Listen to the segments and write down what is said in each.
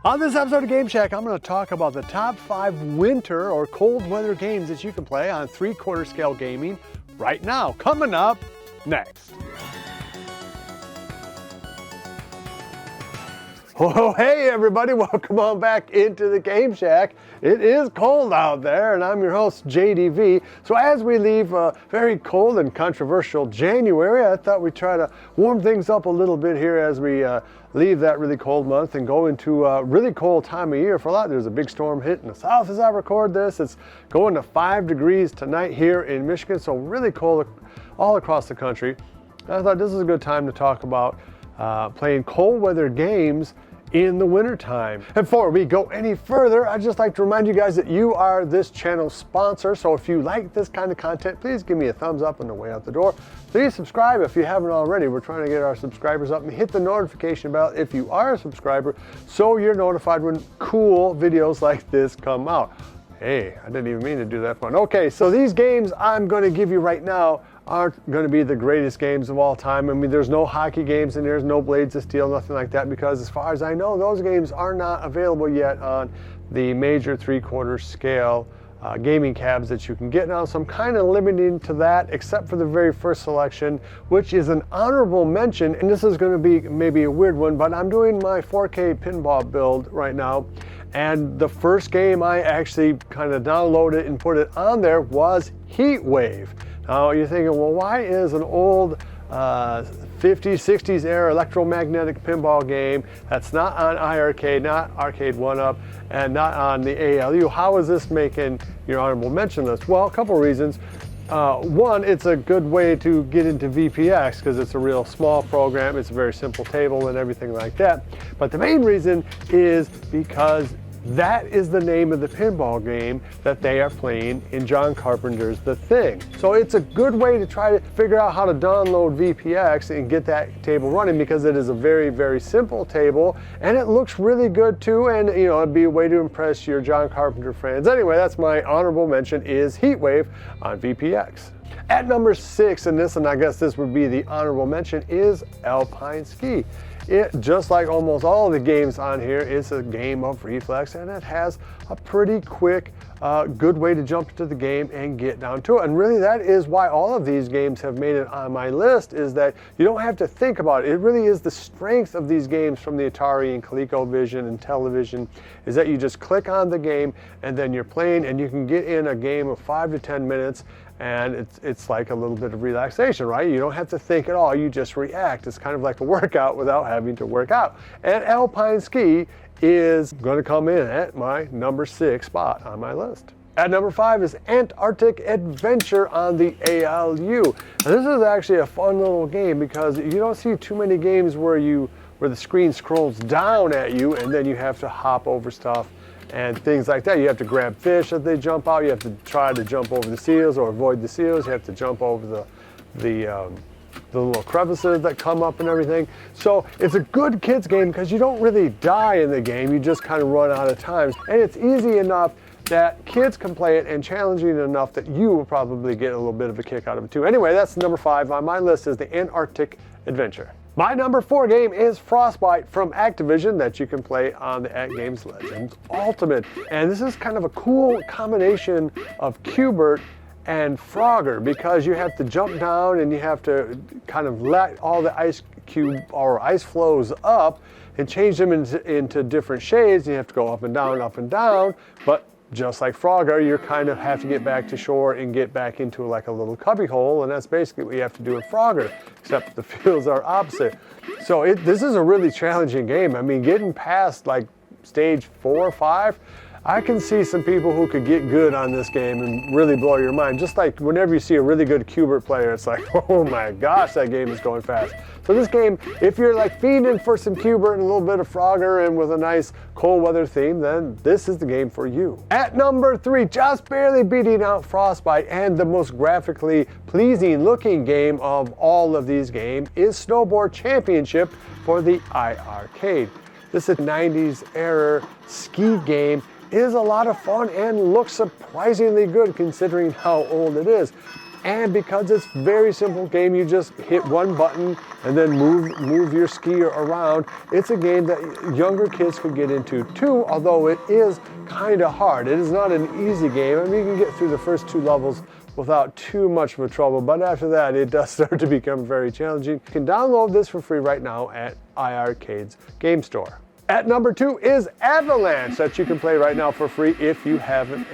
On this episode of Game Shack, I'm going to talk about the top 5 winter or cold weather games that you can play on 3/4 scale gaming right now. Coming up next. Oh, hey everybody, welcome on back into the Game Shack. It is cold out there and I'm your host JDV. So as we leave a very cold and controversial January, I thought we'd try to warm things up a little bit here as we leave that really cold month and go into a really cold time of year for a lot. There's a big storm hitting the south as I record this. It's going to 5 degrees tonight here in Michigan, so really cold all across the country. I thought this is a good time to talk about playing cold weather games in the wintertime. And before we go any further, I'd just like to remind you guys that you are this channel's sponsor. So if you like this kind of content, please give me a thumbs up on the way out the door. Please subscribe if you haven't already. We're trying to get our subscribers up, and hit the notification bell if you are a subscriber so you're notified when cool videos like this come out. Hey, I didn't even mean to do that one. Okay, so these games I'm going to give you right now aren't going to be the greatest games of all time. I mean, there's no hockey games and there's no Blades of Steel, nothing like that, because as far as I know, those games are not available yet on the major 3/4 scale gaming cabs that you can get now. So I'm kind of limiting to that, except for the very first selection, which is an honorable mention. And this is going to be maybe a weird one, but I'm doing my 4K pinball build right now. And the first game I actually kind of downloaded and put it on there was Heat Wave. Now you're thinking, well, why is an old 50s, 60s era electromagnetic pinball game that's not on iArcade, not Arcade 1-Up, and not on the ALU, how is this making your honorable mention list? Well, a couple reasons. One, it's a good way to get into VPX because it's a real small program. It's a very simple table and everything like that. But the main reason is because that is the name of the pinball game that they are playing in John Carpenter's The Thing. So it's a good way to try to figure out how to download VPX and get that table running, because it is a very, very simple table and it looks really good too, and you know, it'd be a way to impress your John Carpenter fans. Anyway, that's my honorable mention, is Heat Wave on VPX. At number 6 in this, and I guess this would be the honorable mention, is Alpine Ski. It, just like almost all of the games on here, is a game of reflex, and it has a pretty quick, good way to jump into the game and get down to it. And really that is why all of these games have made it on my list, is that you don't have to think about it. It really is the strength of these games from the Atari and ColecoVision and television, is that you just click on the game and then you're playing, and you can get in a game of 5 to 10 minutes. And it's like a little bit of relaxation, right? You don't have to think at all, you just react. It's kind of like a workout without having to work out. And Alpine Ski is going to come in at my number 6 spot on my list. At number 5 is Antarctic Adventure on the ALU. Now, this is actually a fun little game because you don't see too many games where the screen scrolls down at you and then you have to hop over stuff and things like that. You have to grab fish as they jump out. You have to try to jump over the seals or avoid the seals. You have to jump over the little crevices that come up and everything. So it's a good kids game because you don't really die in the game. You just kind of run out of time. And it's easy enough that kids can play it, and challenging enough that you will probably get a little bit of a kick out of it too. Anyway, that's number 5 on my list, is the Antarctic Adventure. My number 4 game is Frostbite from Activision, that you can play on the atgames Legends Ultimate. And this is kind of a cool combination of Q*bert and Frogger, because you have to jump down and you have to kind of let all the ice cube or ice flows up and change them into different shades. You have to go up and down, but just like Frogger, you kind of have to get back to shore and get back into like a little cubby hole, and that's basically what you have to do in Frogger, except the fields are opposite. So this is a really challenging game. I mean, getting past like stage 4 or 5, I can see some people who could get good on this game and really blow your mind. Just like whenever you see a really good Q*bert player, it's like, oh my gosh, that game is going fast. So this game, if you're like feeding for some Q*bert and a little bit of Frogger and with a nice cold weather theme, then this is the game for you. At number 3, just barely beating out Frostbite and the most graphically pleasing looking game of all of these games, is Snowboard Championship for the iArcade. This is a 90s era ski game. It is a lot of fun and looks surprisingly good considering how old it is. And because it's a very simple game, you just hit one button and then move your skier around. It's a game that younger kids could get into too, although it is kind of hard. It is not an easy game. I mean, you can get through the first 2 levels without too much of a trouble, but after that, it does start to become very challenging. You can download this for free right now at iArcade's game store. At number 2 is Avalanche, that you can play right now for free if you have an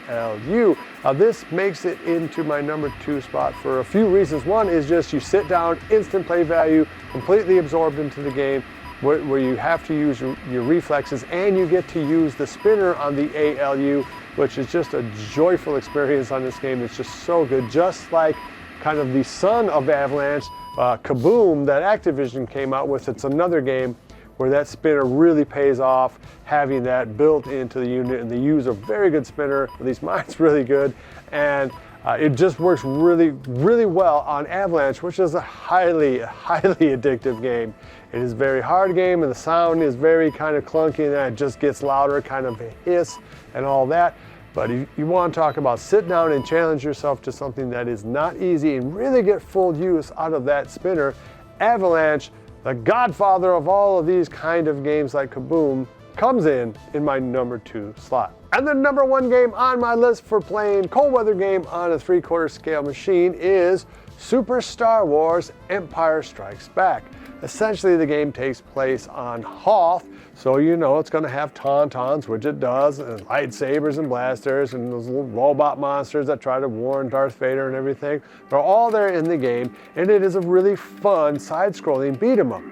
ALU. Now this makes it into my number 2 spot for a few reasons. One is just you sit down, instant play value, completely absorbed into the game, where you have to use your reflexes, and you get to use the spinner on the ALU, which is just a joyful experience on this game. It's just so good, just like kind of the son of Avalanche, Kaboom, that Activision came out with. It's another game where that spinner really pays off, having that built into the unit, and they use a very good spinner, at least mine's really good, and it just works really, really well on Avalanche, which is a highly, highly addictive game. It is a very hard game, and the sound is very kind of clunky, and it just gets louder, kind of a hiss and all that. But if you want to talk about sit down and challenge yourself to something that is not easy and really get full use out of that spinner, Avalanche, the godfather of all of these kind of games like Kaboom, comes in my number 2 slot. And the number 1 game on my list for playing cold weather game on a 3/4 scale machine is Super Star Wars Empire Strikes Back. Essentially, the game takes place on Hoth, so you know it's going to have tauntauns, which it does, and lightsabers and blasters, and those little robot monsters that try to warn Darth Vader and everything. They're all there in the game, and it is a really fun side-scrolling beat-em-up.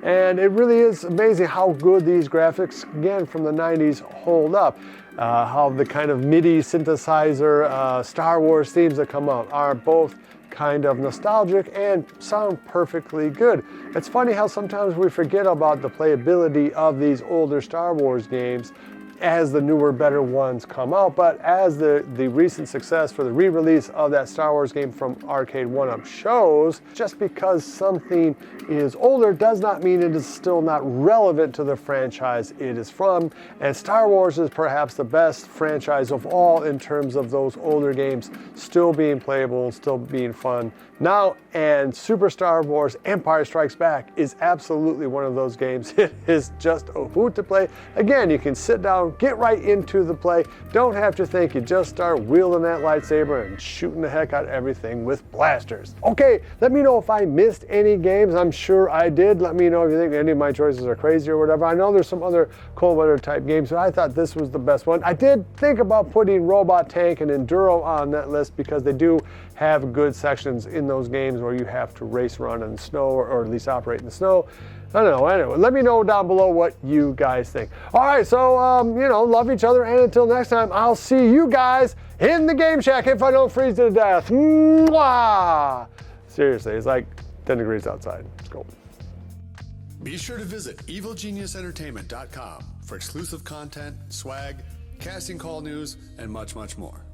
And it really is amazing how good these graphics, again, from the 90s hold up. How the kind of MIDI synthesizer Star Wars themes that come out are both kind of nostalgic and sound perfectly good. It's funny how sometimes we forget about the playability of these older Star Wars games as the newer, better ones come out, but as the recent success for the re-release of that Star Wars game from Arcade 1-Up shows, just because something is older does not mean it is still not relevant to the franchise it is from, and Star Wars is perhaps the best franchise of all in terms of those older games still being playable, still being fun now, and Super Star Wars Empire Strikes Back is absolutely one of those games. It is just a hoot to play. Again, you can sit down, get right into the play, don't have to think, you just start wielding that lightsaber and shooting the heck out of everything with blasters. Okay, let me know if I missed any games. I'm sure I did. Let me know if you think any of my choices are crazy or whatever. I know there's some other cold weather type games, but I thought this was the best one. I did think about putting Robot Tank and Enduro on that list because they do have good sections in those games where you have to race around in the snow, or at least operate in the snow. I don't know. Anyway, let me know down below what you guys think. All right, so, you know, love each other, and until next time, I'll see you guys in the Game Shack if I don't freeze to death. Mwah! Seriously, it's like 10 degrees outside. Let's go. Be sure to visit evilgeniusentertainment.com for exclusive content, swag, casting call news, and much, much more.